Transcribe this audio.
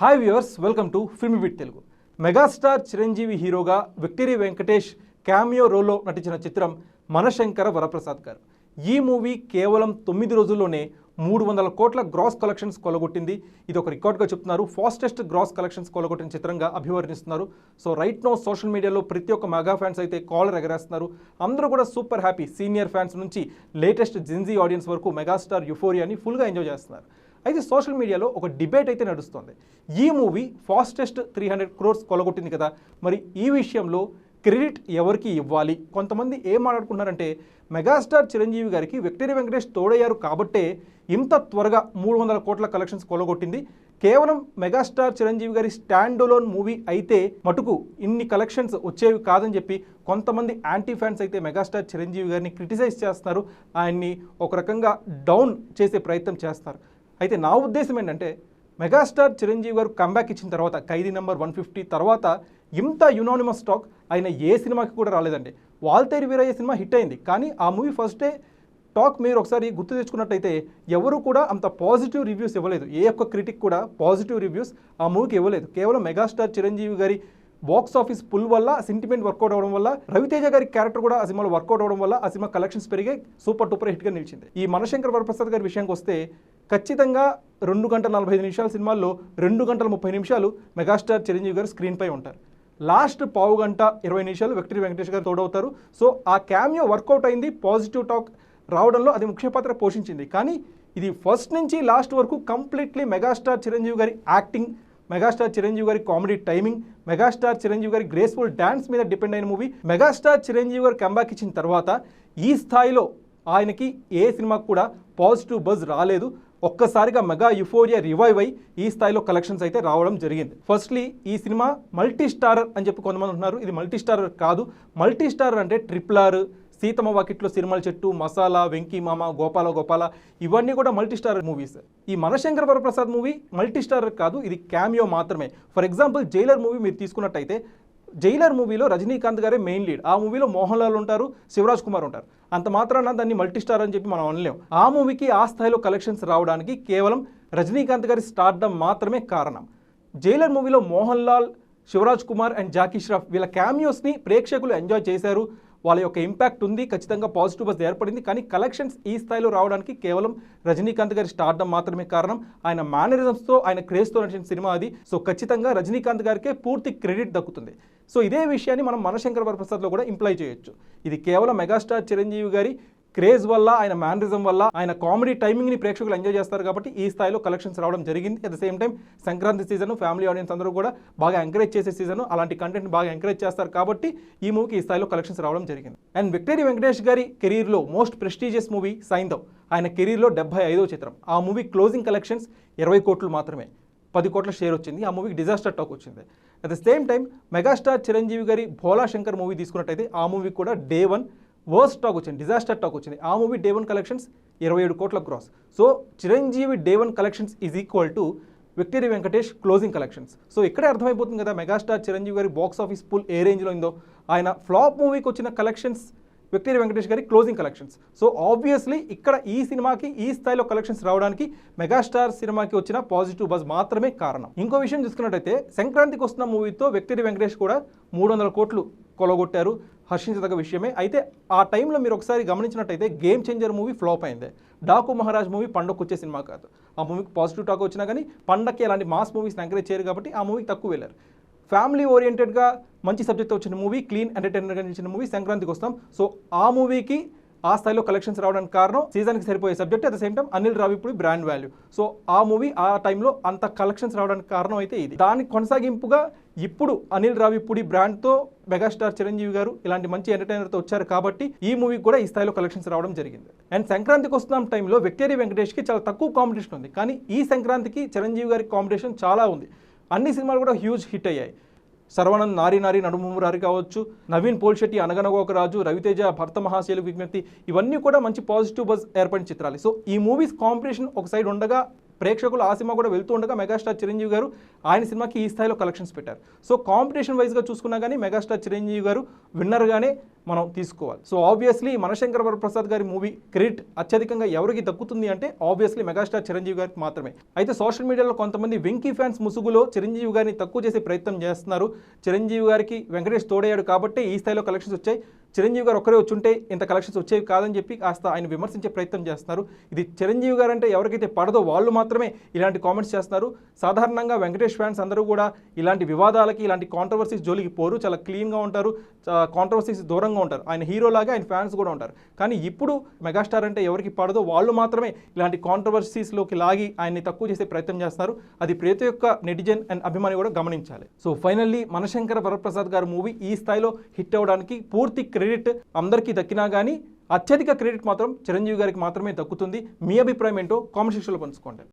Hi viewers, welcome to film bit Telugu. Megastar Chiranjeevi హీరోగా victory Venkatesh cameo రోల్లో నటించిన చిత్రం మనశంకర వరప్రసాద్ గారు. ఈ మూవీ కేవలం 9 రోజుల్లోనే 300 కోట్ల గ్రాస్ కలెక్షన్స్ కొలగొట్టింది. ఇది ఒక రికార్డ్గా చెప్తున్నారు. ఫాస్టెస్ట్ గ్రాస్ కలెక్షన్స్ కొలగొట్టిన చిత్రంగా అభివర్ణిస్తున్నారు. సో రైట్ నో సోషల్ మీడియాలో ప్రతి ఒక్క మెగా ఫ్యాన్స్ అయితే కాలర్ ఎగరేస్తున్నారు. అందరూ కూడా సూపర్ హ్యాపీ. సీనియర్ ఫ్యాన్స్ నుంచి లేటెస్ట్ జిన్జీ ఆడియన్స్ వరకు మెగాస్టార్ యుఫోరియాని ఫుల్గా ఎంజాయ్ చేస్తున్నారు. అయితే సోషల్ మీడియాలో ఒక డిబేట్ అయితే నడుస్తుంది. ఈ మూవీ ఫాస్టెస్ట్ 300 crores కొలగొట్టింది కదా, మరి ఈ విషయంలో క్రెడిట్ ఎవరికి ఇవ్వాలి? కొంతమంది ఏం మాట్లాడుకున్నారంటే, మెగాస్టార్ చిరంజీవి గారికి విక్టరీ వెంకటేష్ తోడయ్యారు కాబట్టే ఇంత త్వరగా 300 కోట్ల కలెక్షన్స్ కొలగొట్టింది. కేవలం మెగాస్టార్ చిరంజీవి గారి స్టాండ్ అలోన్ మూవీ అయితే మటుకు ఇన్ని కలెక్షన్స్ వచ్చేవి కాదని చెప్పి కొంతమంది యాంటీ ఫ్యాన్స్ అయితే మెగాస్టార్ చిరంజీవి గారిని క్రిటిసైజ్ చేస్తున్నారు. ఆయన్ని ఒక రకంగా డౌన్ చేసే ప్రయత్నం చేస్తారు. అయితే నా ఉద్దేశం ఏంటంటే, మెగాస్టార్ చిరంజీవి గారు కంబ్యాక్ ఇచ్చిన తర్వాత ఖైదీ నెంబర్ 150 తర్వాత ఇంత యునానిమస్ టాక్ ఆయన ఏ సినిమాకి కూడా రాలేదండి. వాల్తేరు వీరయ్య సినిమా హిట్ అయింది, కానీ ఆ మూవీ ఫస్ట్ డే టాక్ మీరు ఒకసారి గుర్తు తెచ్చుకున్నట్టయితే ఎవరు కూడా అంత పాజిటివ్ రివ్యూస్ ఇవ్వలేదు. ఏ ఒక్క క్రిటిక్ కూడా పాజిటివ్ రివ్యూస్ ఆ మూవీకి ఇవ్వలేదు. కేవలం మెగాస్టార్ చిరంజీవి గారి బాక్స్ ఆఫీస్ పుల్ వల్ల, సెంటిమెంట్ వర్కౌట్ అవడం వల్ల, రవితేజ గారి క్యారెక్టర్ కూడా ఆ సినిమాలో వర్కౌట్ అవడం వల్ల ఆ సినిమా కలెక్షన్స్ పెరిగే సూపర్ టూపర్ హిట్గా నిలిచింది. ఈ మనశంకర వరప్రసాద్ గారి విషయానికి వస్తే ఖచ్చితంగా 2 గంటల 45 నిమిషాల సినిమాల్లో 2 గంటల 30 నిమిషాలు మెగాస్టార్ చిరంజీవి గారు స్క్రీన్పై ఉంటారు. లాస్ట్ పావు గంట 20 నిమిషాలు విక్టరీ వెంకటేష్ గారు తోడవుతారు. సో ఆ క్యామియో వర్కౌట్ అయింది. పాజిటివ్ టాక్ రావడంలో అది ముఖ్య పాత్ర పోషించింది. కానీ ఇది ఫస్ట్ నుంచి లాస్ట్ వరకు కంప్లీట్లీ మెగాస్టార్ చిరంజీవి గారి యాక్టింగ్, మెగాస్టార్ చిరంజీవి గారి కామెడీ టైమింగ్, మెగాస్టార్ చిరంజీవి గారి గ్రేస్ఫుల్ డ్యాన్స్ మీద డిపెండ్ అయిన మూవీ. మెగాస్టార్ చిరంజీవి గారు కంబ్యాక్ ఇచ్చిన తర్వాత ఈ స్థాయిలో ఆయనకి ఏ సినిమాకు కూడా పాజిటివ్ బజ్ రాలేదు. ఒక్కసారిగా మెగా యుఫోరియా రివైవ్ అయ్యి ఈ స్థాయిలో కలెక్షన్స్ అయితే రావడం జరిగింది. ఫస్ట్లీ ఈ సినిమా మల్టీ స్టారర్ అని చెప్పి కొంతమంది అంటున్నారు. ఇది మల్టీ స్టారర్ కాదు. మల్టీ స్టారర్ అంటే RRR, సీతమ్మ వాకిట్లో సిరిమల చెట్టు, మసాలా, వెంకీ మామ, గోపాల ఇవన్నీ కూడా మల్టీ స్టారర్ మూవీస్. ఈ మనశంకర వరప్రసాద్ మూవీ మల్టీ స్టారర్ కాదు, ఇది క్యామియో మాత్రమే. ఫర్ ఎగ్జాంపుల్ జైలర్ మూవీ మీరు తీసుకున్నట్టయితే, జైలర్ మూవీలో రజనీకాంత్ గారే మెయిన్ లీడ్. ఆ మూవీలో మోహన్ లాల్ ఉంటారు, శివరాజ్ కుమార్ ఉంటారు. అంత మాత్రాన దాన్ని మల్టీ స్టార్ అని చెప్పి మనం అనలేం. ఆ మూవీకి ఆ స్థాయిలో కలెక్షన్స్ రావడానికి కేవలం రజనీకాంత్ గారి స్టార్డమ్ మాత్రమే కారణం. జైలర్ మూవీలో మోహన్ లాల్, శివరాజ్ కుమార్ అండ్ జాకీ ష్రాఫ్ వీళ్ళ క్యామియోస్ని ప్రేక్షకులు ఎంజాయ్ చేశారు. వాళ్ళ యొక్క ఇంపాక్ట్ ఉంది, ఖచ్చితంగా పాజిటివ్ బస్ ఏర్పడింది. కానీ కలెక్షన్స్ ఈ స్థాయిలో రావడానికి కేవలం రజనీకాంత్ గారి స్టార్డమ్ మాత్రమే కారణం. ఆయన మేనరిజమ్స్తో, ఆయన క్రేజ్తో నటించిన సినిమా అది. సో ఖచ్చితంగా రజనీకాంత్ గారికే పూర్తి క్రెడిట్ దక్కుతుంది. సో ఇదే విషయాన్ని మనం మనశంకర వరప్రసాద్లో కూడా ఇంప్లై చేయొచ్చు. ఇది కేవలం మెగాస్టార్ చిరంజీవి గారి క్రేజ్ వల్ల, ఆయన మేనరిజం వల్ల, ఆయన కామెడీ టైమింగ్ని ప్రేక్షకులు ఎంజాయ్ చేస్తారు కాబట్టి ఈ స్థాయిలో కలెక్షన్స్ రావడం జరిగింది. At the same time Sankranti season, family audience అందరూ కూడా బాగా ఎంకరేజ్ చేసే సీజన్, అలాంటి కంటెంట్ బాగా ఎంకరేజ్ చేస్తారు కాబట్టి ఈ మూవీకి ఈ స్థాయిలో కలెక్షన్స్ రావడం జరిగింది. అండ్ విక్టరీ వెంకటేష్ గారి కెరీర్లో మోస్ట్ ప్రెస్టీజియస్ మూవీ సైంధవ్, ఆయన కెరీర్లో 75వ చిత్రం. ఆ మూవీ క్లోజింగ్ కలెక్షన్స్ 20 కోట్లు మాత్రమే, 10 కోట్ల షేర్ వచ్చింది. ఆ మూవీకి డిజాస్టర్ టాక్ వచ్చింది. At the same time megastar Chiranjeevi గారి భోలా శంకర్ మూవీ తీసుకున్నట్టయితే ఆ మూవీ కూడా డే 1 వర్స్ట్ టాక్ వచ్చింది, డిజాస్టర్ టాక్ వచ్చింది. ఆ మూవీ డే 1 కలెక్షన్స్ 27 కోట్ల gross. So Chiranjeevi day 1 collections is equal to Victory Venkatesh closing collections. So ఇక్కడే అర్థమైపోతుంది కదా మెగాస్టార్ చిరంజీవి గారి బాక్స్ ఆఫీస్ పుల్ ఏ రేంజ్లో ఉందో. ఆయన ఫ్లాప్ మూవీకి వచ్చిన కలెక్షన్స్, విక్టరీ వెంకటేష్ గారి క్లోజింగ్ కలెక్షన్స్. సో ఆబ్వియస్లీ ఇక్కడ ఈ సినిమాకి ఈ స్థాయిలో కలెక్షన్స్ రావడానికి మెగాస్టార్ సినిమాకి వచ్చిన పాజిటివ్ బజ్ మాత్రమే కారణం. ఇంకో విషయం చూసుకున్నట్టయితే, సంక్రాంతికి వస్తున్న మూవీతో విక్టరీ వెంకటేష్ కూడా 300 కోట్లు కొలగొట్టారు, హర్షించదగ్గ విషయమే. అయితే ఆ టైంలో మీరు ఒకసారి గమనించినట్టయితే గేమ్ చేంజర్ మూవీ ఫ్లాప్ అయింది. డాకు మహారాజ్ మూవీ పండగకు వచ్చే సినిమా కాదు. ఆ మూవీకి పాజిటివ్ టాక్ వచ్చినా కానీ పండగకి అలాంటి మాస్ మూవీస్ని ఎంకరేజ్ చేయరు కాబట్టి ఆ మూవీకి తక్కువ వెళ్ళారు. ఫ్యామిలీ ఓరియంటెడ్గా మంచి సబ్జెక్ట్ వచ్చిన మూవీ, క్లీన్ ఎంటర్టైనర్గా నిలిచిన మూవీ సంక్రాంతికి వస్తాం. సో ఆ మూవీకి ఆ స్థాయిలో కలెక్షన్స్ రావడానికి కారణం సీజన్కి సరిపోయే subject, at the same time Anil Ravipudi brand value. So ఆ మూవీ ఆ టైంలో అంత కలెక్షన్స్ రావడానికి కారణం అయితే ఇది. దానికి కొనసాగింపుగా ఇప్పుడు అనిల్ రావిపూడి బ్రాండ్తో మెగాస్టార్ చిరంజీవి గారు ఇలాంటి మంచి ఎంటర్టైనర్తో వచ్చారు కాబట్టి ఈ మూవీకి కూడా ఈ స్థాయిలో కలెక్షన్స్ రావడం జరిగింది. అండ్ సంక్రాంతికి వస్తున్న టైంలో విక్టరీ వెంకటేష్కి చాలా తక్కువ కాంపిటీషన్ ఉంది, కానీ ఈ సంక్రాంతికి చిరంజీవి గారి కాంపిటీషన్ చాలా ఉంది. అన్ని సినిమాలు కూడా హ్యూజ్ హిట్ అయ్యాయి. శరవణన్ నారి నారి నడుమురారి కావచ్చు, నవీన్ పోల్శెట్టి అనగనగా ఒక రాజు, రవితేజ భర్త మహాశైలు విజ్ఞప్తి, ఇవన్నీ కూడా మంచి పాజిటివ్ బజ్ ఏర్పడిన చిత్రాలు. సో ఈ మూవీస్ కాంపిటీషన్ ఒక సైడ్ ఉండగా ప్రేక్షకులు ఆ సినిమా కూడా వెళ్తూ ఉండగా మెగాస్టార్ చిరంజీవి గారు ఆయన సినిమాకి ఈ స్థాయిలో కలెక్షన్స్ పెట్టారు. సో కాంపిటీషన్ వైజ్గా చూసుకున్నా కానీ మెగాస్టార్ చిరంజీవి గారు విన్నర్గానే మనం తీసుకోవాలి. సో ఆబ్వియస్లీ మనశంకర వరప్రసాద్ గారి మూవీ క్రెడిట్ అత్యధికంగా ఎవరికి దక్కుతుంది అంటే ఆబ్వియస్లీ మెగాస్టార్ చిరంజీవి గారికి మాత్రమే. అయితే సోషల్ మీడియాలో కొంతమంది వెంకీ ఫ్యాన్స్ ముసుగులో చిరంజీవి గారిని తక్కువ చేసే ప్రయత్నం చేస్తున్నారు. చిరంజీవి గారికి వెంకటేష్ తోడయ్యాడు కాబట్టి ఈ స్థాయిలో కలెక్షన్స్ వచ్చాయి, చిరంజీవి గారు ఒక్కరే వచ్చుంటే ఇంత కలెక్షన్స్ వచ్చేవి కాదని చెప్పి కాస్త ఆయన విమర్శించే ప్రయత్నం చేస్తున్నారు. ఇది చిరంజీవి గారు అంటే ఎవరికైతే పడదో వాళ్ళు మాత్రమే ఇలాంటి కామెంట్స్ చేస్తున్నారు. సాధారణంగా వెంకటేష్ ఫ్యాన్స్ అందరూ కూడా ఇలాంటి వివాదాలకి ఇలాంటి కాంట్రవర్సీస్ జోలికి పోరు, చాలా క్లీన్గా ఉంటారు, కాంట్రవర్సీస్ దూరంగా ఉంటారు. ఆయన హీరోలాగా ఆయన ఫ్యాన్స్ కూడా ఉంటారు. కానీ ఇప్పుడు మెగాస్టార్ అంటే ఎవరికి పడదో వాళ్ళు మాత్రమే ఇలాంటి కాంట్రవర్సీస్లోకి లాగి ఆయన్ని తక్కువ చేసే ప్రయత్నం చేస్తున్నారు. అది ప్రతి ఒక్క నెటిజన్ అండ్ అభిమాని కూడా గమనించాలి. సో ఫైనల్లీ మనశంకర వరప్రసాద్ గారి మూవీ ఈ స్థాయిలో హిట్ అవ్వడానికి పూర్తి క్రెడిట్ అందరికీ దక్కినా కానీ అత్యధిక క్రెడిట్ మాత్రం చిరంజీవి గారికి మాత్రమే దక్కుతుంది. మీ అభిప్రాయం ఏంటో కామెంట్ సెక్షన్లో పంచుకోండి.